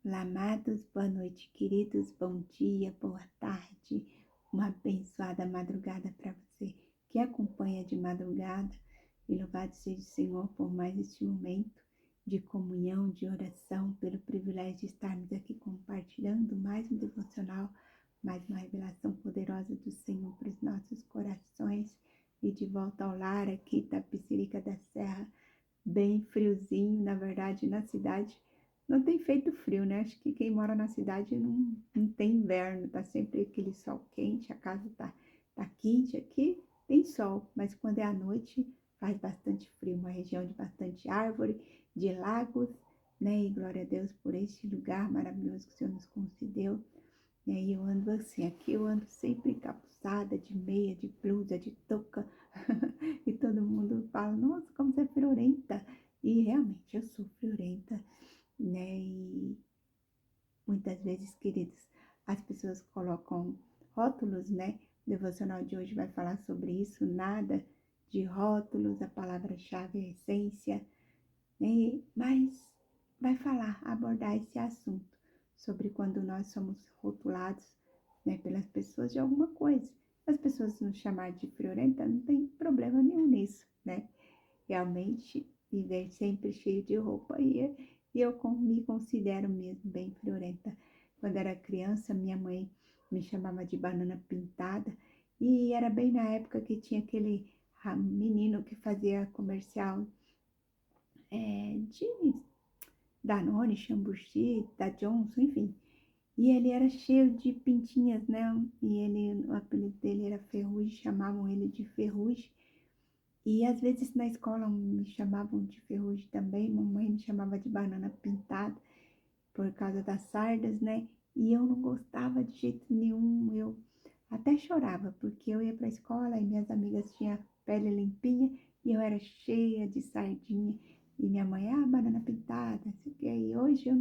Olá, amados, boa noite, queridos, bom dia, boa tarde, uma abençoada madrugada para você que acompanha de madrugada e louvado seja o Senhor por mais este momento de comunhão, de oração, pelo privilégio de estarmos aqui compartilhando mais um devocional, mais uma revelação poderosa do Senhor para os nossos corações e de volta ao lar aqui, Tapicerica da Serra, bem friozinho, na verdade, na cidade. Não tem feito frio, né? Acho que quem mora na cidade não tem inverno, tá sempre aquele sol quente, a casa tá quente aqui, tem sol, mas quando é à noite faz bastante frio, uma região de bastante árvore, de lagos, né? E glória a Deus por este lugar maravilhoso que o Senhor nos concedeu. E aí eu ando assim, aqui eu ando sempre encapuçada, de meia, de blusa, de touca, e todo mundo fala, nossa, como você é friorenta. E realmente eu sou friorenta, né? E muitas vezes, queridos, as pessoas colocam rótulos, né? O devocional de hoje vai falar sobre isso, nada de rótulos, a palavra-chave é essência, né? Mas vai falar, abordar esse assunto sobre quando nós somos rotulados, né, pelas pessoas de alguma coisa. As pessoas nos chamar de friorenta, não tem problema nenhum nisso, né? Realmente viver sempre cheio de roupa e eu me considero mesmo bem friorenta. Quando era criança, minha mãe me chamava de banana pintada e era bem na época que tinha aquele menino que fazia comercial de Danone, Chamburti, da Johnson, enfim. E ele era cheio de pintinhas, né? E o apelido dele era Ferrugem, chamavam ele de Ferrugem. E às vezes na escola me chamavam de Ferrugem também, mamãe me chamava de banana pintada por causa das sardas, né? E eu não gostava de jeito nenhum, eu até chorava, porque eu ia para a escola e minhas amigas tinham pele limpinha e eu era cheia de sardinha. E minha mãe, banana pintada, não sei o que. E hoje eu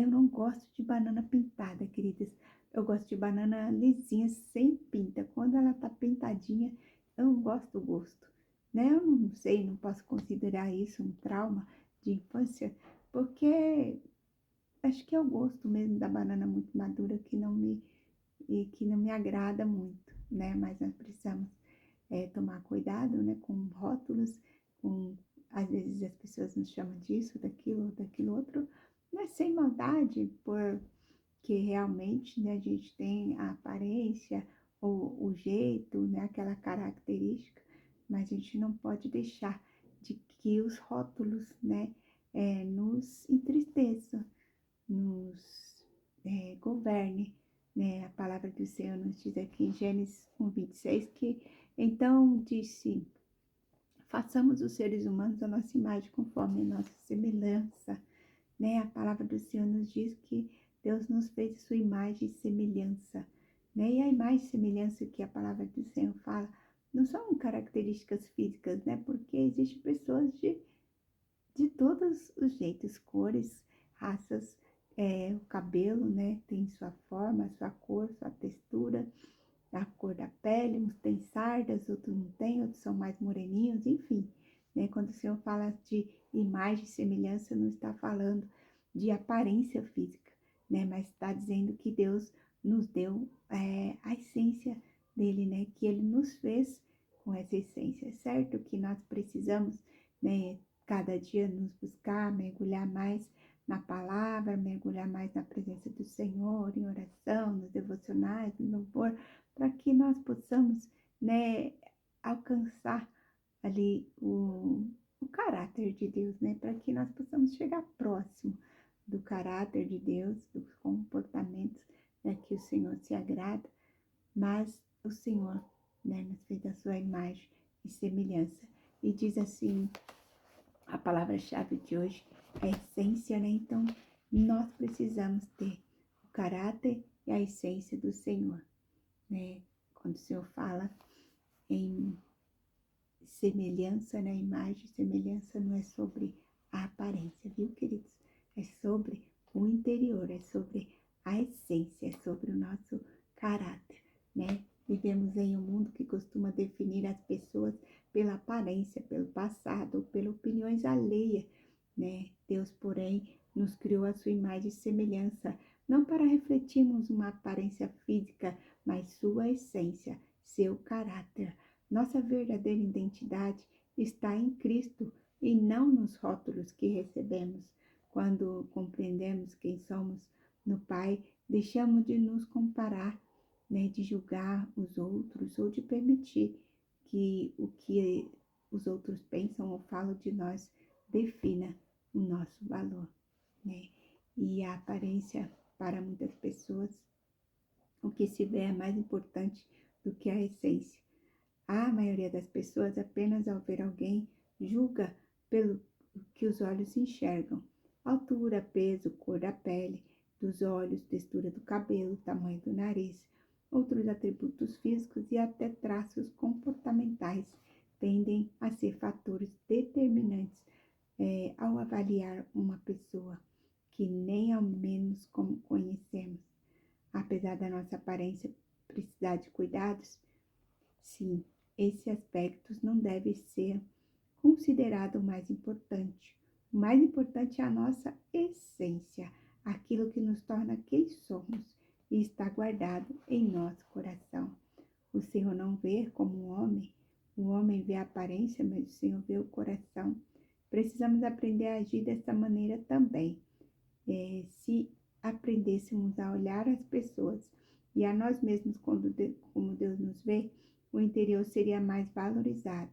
não gosto de banana pintada, queridas. Eu gosto de banana lisinha, sem pinta. Quando ela tá pintadinha, eu não gosto do gosto, né? Eu não sei, não posso considerar isso um trauma de infância, porque acho que é o gosto mesmo da banana muito madura que não me agrada muito, né? Mas nós precisamos tomar cuidado, né, com rótulos, com às vezes as pessoas nos chamam disso, daquilo outro, mas sem maldade, porque realmente, né, a gente tem a aparência, o jeito, né, aquela característica, mas a gente não pode deixar de que os rótulos, né, nos entristeçam, nos governe, né? A palavra do Senhor nos diz aqui em Gênesis 1:26 que então disse, façamos os seres humanos a nossa imagem conforme a nossa semelhança, né? A palavra do Senhor nos diz que Deus nos fez sua imagem e semelhança, né? E a imagem e semelhança que a palavra do Senhor fala não são características físicas, né? Porque existem pessoas de todos os jeitos, cores, raças, o cabelo, né, tem sua forma, sua cor, sua textura, a cor da pele, uns têm sardas, outros não têm, outros são mais moreninhos, enfim, né, quando o Senhor fala de imagem e semelhança, não está falando de aparência física, né, mas está dizendo que Deus nos deu a essência dele, né, que ele nos fez com essa essência, é certo que nós precisamos, né, cada dia nos buscar, mergulhar mais na palavra, mergulhar mais na presença do Senhor, em oração, nos devocionais, no louvor, para que nós possamos, né, alcançar ali o caráter de Deus, né, para que nós possamos chegar próximo do caráter de Deus, dos comportamentos, né, que o Senhor se agrada, mas o Senhor, né, nos fez a sua imagem e semelhança. E diz assim, a palavra-chave de hoje é a essência, né? Então, nós precisamos ter o caráter e a essência do Senhor, né? Quando o Senhor fala em semelhança, né? Imagem, semelhança não é sobre a aparência, viu, queridos? É sobre o interior, é sobre a essência, é sobre o nosso caráter, né? Vivemos em um mundo que costuma definir as pessoas pela aparência, pelo passado, pelas opiniões alheias, né? Deus, porém, nos criou à sua imagem e semelhança, não para refletirmos uma aparência física, mas sua essência, seu caráter. Nossa verdadeira identidade está em Cristo e não nos rótulos que recebemos. Quando compreendemos quem somos no Pai, deixamos de nos comparar, né, de julgar os outros ou de permitir que o que os outros pensam ou falam de nós defina o nosso valor, né? E a aparência, para muitas pessoas, o que se vê é mais importante do que a essência. A maioria das pessoas, apenas ao ver alguém, julga pelo que os olhos enxergam. Altura, peso, cor da pele, dos olhos, textura do cabelo, tamanho do nariz, outros atributos físicos e até traços comportamentais tendem a ser fatores determinantes ao avaliar uma pessoa que nem ao menos como conhecemos. Apesar da nossa aparência precisar de cuidados, sim, esses aspectos não devem ser considerado o mais importante. O mais importante é a nossa essência, aquilo que nos torna quem somos e está guardado em nosso coração. O Senhor não vê como o homem vê a aparência, mas o Senhor vê o coração. Precisamos aprender a agir dessa maneira também. Se aprendêssemos a olhar as pessoas e a nós mesmos como Deus nos vê, o interior seria mais valorizado.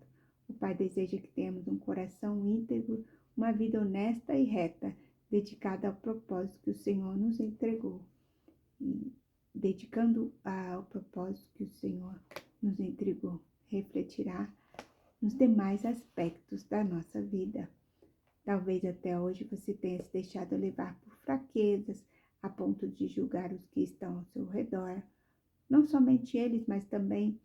O Pai deseja que tenhamos um coração íntegro, uma vida honesta e reta, dedicada ao propósito que o Senhor nos entregou. E, dedicando ao propósito que o Senhor nos entregou, refletirá nos demais aspectos da nossa vida. Talvez até hoje você tenha se deixado levar por fraquezas, a ponto de julgar os que estão ao seu redor. Não somente eles, mas também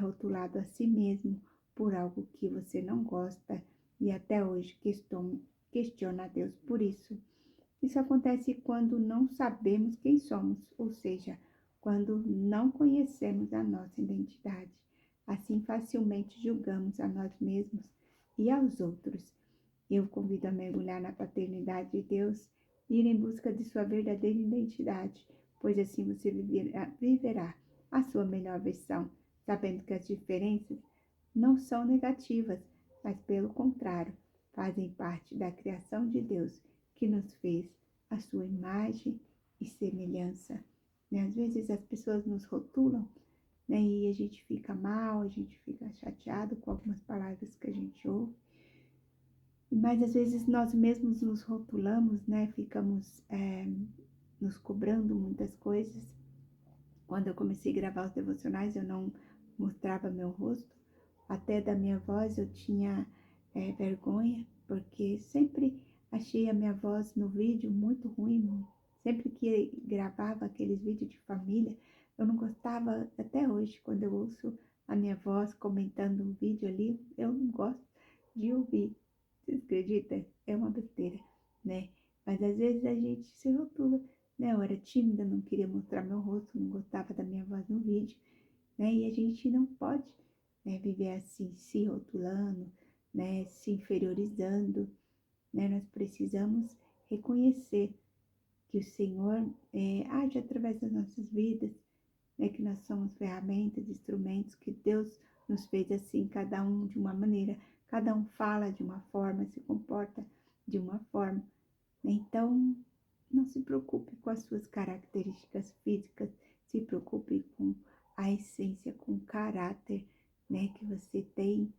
rotulado a si mesmo por algo que você não gosta e até hoje questiona a Deus por isso. Isso acontece quando não sabemos quem somos, ou seja, quando não conhecemos a nossa identidade. Assim, facilmente julgamos a nós mesmos e aos outros. Eu convido a mergulhar na paternidade de Deus e ir em busca de sua verdadeira identidade, pois assim você viverá a sua melhor versão, sabendo que as diferenças não são negativas, mas pelo contrário, fazem parte da criação de Deus, que nos fez a sua imagem e semelhança. Às vezes as pessoas nos rotulam, né, e a gente fica mal, a gente fica chateado com algumas palavras que a gente ouve. Mas às vezes nós mesmos nos rotulamos, né? Ficamos nos cobrando muitas coisas. Quando eu comecei a gravar os devocionais, eu não mostrava meu rosto. Até da minha voz eu tinha vergonha, porque sempre achei a minha voz no vídeo muito ruim. Sempre que gravava aqueles vídeos de família, eu não gostava, até hoje, quando eu ouço a minha voz comentando um vídeo ali, eu não gosto de ouvir. Você acredita? É uma besteira, né? Mas às vezes a gente se rotula, né? Eu era tímida, não queria mostrar meu rosto, não gostava da minha voz no vídeo, né? E a gente não pode, né, viver assim, se rotulando, né? Se inferiorizando, né? Nós precisamos reconhecer que o Senhor age através das nossas vidas, né? Que nós somos ferramentas, instrumentos, que Deus nos fez assim, cada um de uma maneira. Cada um fala de uma forma, se comporta de uma forma. Então, não se preocupe com as suas características físicas, se preocupe com a essência, com o caráter, né, que você tem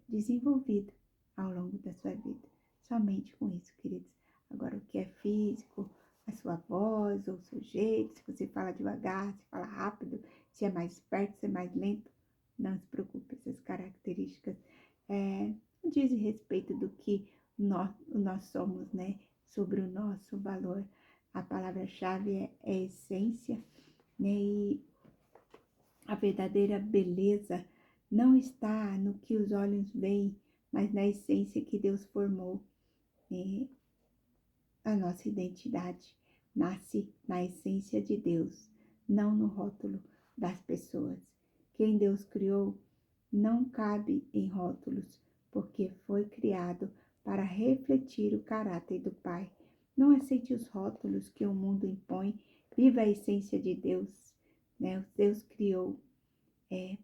desenvolvido ao longo da sua vida. Somente com isso, queridos. Agora, o que é físico, a sua voz ou o seu jeito, se você fala devagar, se fala rápido, se é mais perto, se é mais lento, não se preocupe, essas características não dizem respeito do que nós somos, né? Sobre o nosso valor. A palavra-chave é essência, né? E a verdadeira beleza não está no que os olhos veem, mas na essência que Deus formou. A nossa identidade nasce na essência de Deus, não no rótulo das pessoas. Quem Deus criou não cabe em rótulos, porque foi criado para refletir o caráter do Pai. Não aceite os rótulos que o mundo impõe. Viva a essência de Deus, né? Deus criou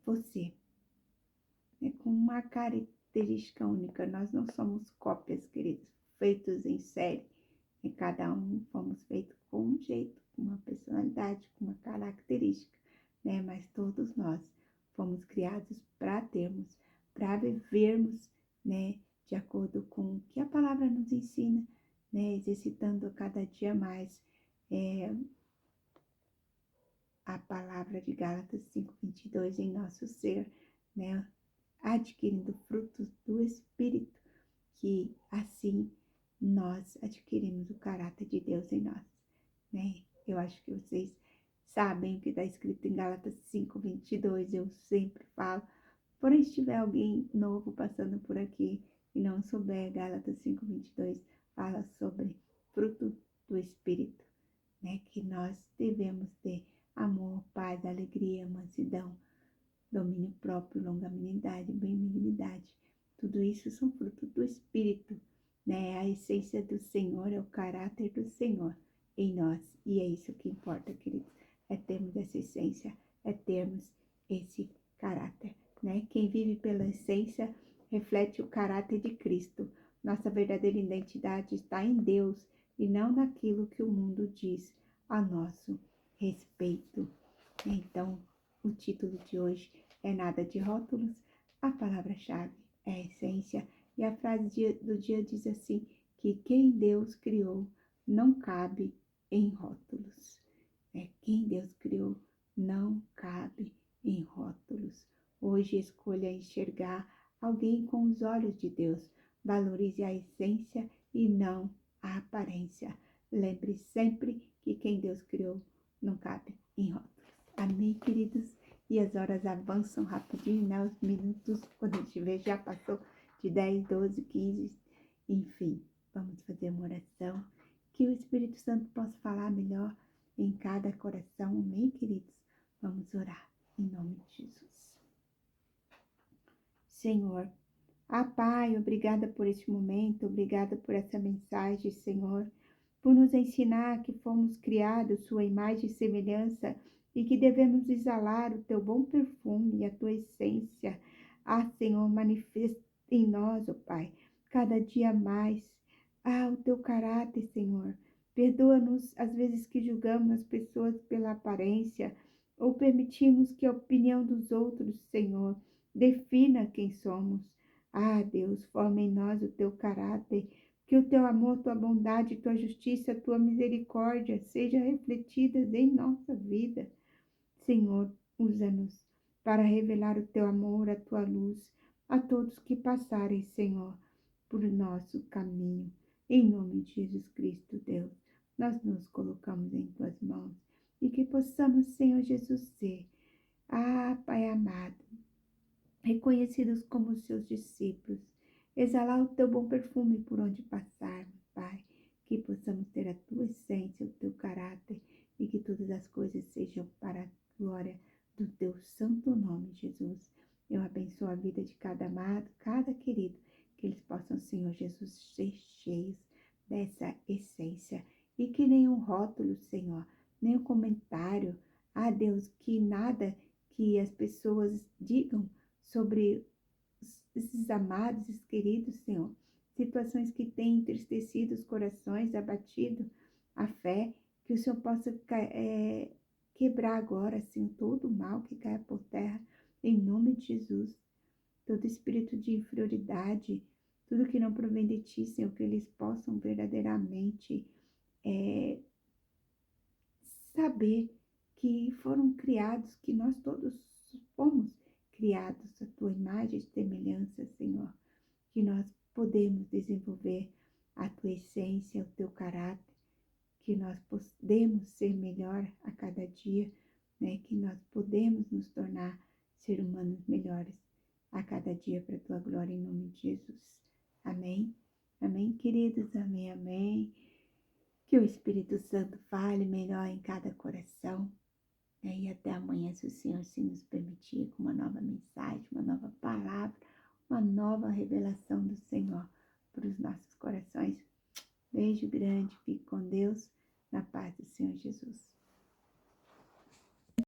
você, né? Com uma característica única. Nós não somos cópias, queridos, feitos em série. E cada um fomos feitos com um jeito, com uma personalidade, com uma característica, né? Mas todos nós fomos criados para vivermos, né? De acordo com o que a palavra nos ensina, né? Exercitando cada dia mais a palavra de Gálatas 5:22 em nosso ser, né? Adquirindo frutos do Espírito, que assim nós adquirimos o caráter de Deus em nós, né? Eu acho que vocês sabem o que está escrito em Gálatas 5:22, eu sempre falo. Porém, se tiver alguém novo passando por aqui e não souber, Gálatas 5:22 fala sobre fruto do Espírito, né? Que nós devemos ter amor, paz, alegria, mansidão, domínio próprio, longanimidade, benignidade. Tudo isso são frutos do Espírito, né? A essência do Senhor é o caráter do Senhor em nós. E é isso que importa, queridos. É termos essa essência, é termos esse caráter, né? Quem vive pela essência reflete o caráter de Cristo. Nossa verdadeira identidade está em Deus e não naquilo que o mundo diz a nosso respeito. Então, o título de hoje é Nada de Rótulos, a palavra-chave é a essência, e a frase do dia diz assim, que quem Deus criou não cabe em rótulos. Quem Deus criou não cabe em rótulos. Hoje escolha enxergar alguém com os olhos de Deus. Valorize a essência e não a aparência. Lembre sempre que quem Deus criou não cabe em rótulos. Amém, queridos? E as horas avançam rapidinho, né? Os minutos, quando a gente vê, já passou de 10, 12, 15. Enfim, vamos fazer uma oração. Que o Espírito Santo possa falar melhor em cada coração. Amém, queridos? Vamos orar em nome de Jesus. Senhor, Pai, obrigada por este momento, obrigada por essa mensagem, Senhor, por nos ensinar que fomos criados sua imagem e semelhança e que devemos exalar o teu bom perfume e a tua essência. Senhor, manifesta em nós, Pai, cada dia mais, o teu caráter, Senhor. Perdoa-nos às vezes que julgamos as pessoas pela aparência ou permitimos que a opinião dos outros, Senhor, defina quem somos. Deus, forma em nós o teu caráter, que o teu amor, tua bondade, tua justiça, tua misericórdia sejam refletidas em nossa vida. Senhor, usa-nos para revelar o teu amor, a tua luz, a todos que passarem, Senhor, por nosso caminho. Em nome de Jesus Cristo, Deus, nós nos colocamos em tuas mãos e que possamos, Senhor Jesus, ser, Pai amado, reconhecidos como seus discípulos, exalar o teu bom perfume por onde passarmos, Pai, que possamos ter a tua essência, o teu caráter e que todas as coisas sejam para a glória do teu santo nome, Jesus. Eu abençoo a vida de cada amado, cada querido, que eles possam, Senhor Jesus, ser cheios dessa essência e que nenhum rótulo, Senhor, nenhum comentário, Deus, que nada que as pessoas digam sobre esses amados, esses queridos, Senhor, situações que têm entristecido os corações, abatido a fé, que o Senhor possa quebrar agora, assim, todo o mal que cai por terra, em nome de Jesus. Todo espírito de inferioridade, tudo que não provém de Ti, Senhor, que eles possam verdadeiramente saber que foram criados, que nós todos fomos criados à tua imagem e semelhança, Senhor, que nós podemos desenvolver a tua essência, o teu caráter, que nós podemos ser melhor a cada dia, né? Que nós podemos nos tornar seres humanos melhores a cada dia para a tua glória, em nome de Jesus. Amém? Amém, queridos? Amém, amém. Que o Espírito Santo fale melhor em cada coração. E até amanhã, se o Senhor se nos permitir, com uma nova mensagem, uma nova palavra, uma nova revelação do Senhor para os nossos corações. Beijo grande, fique com Deus, na paz do Senhor Jesus.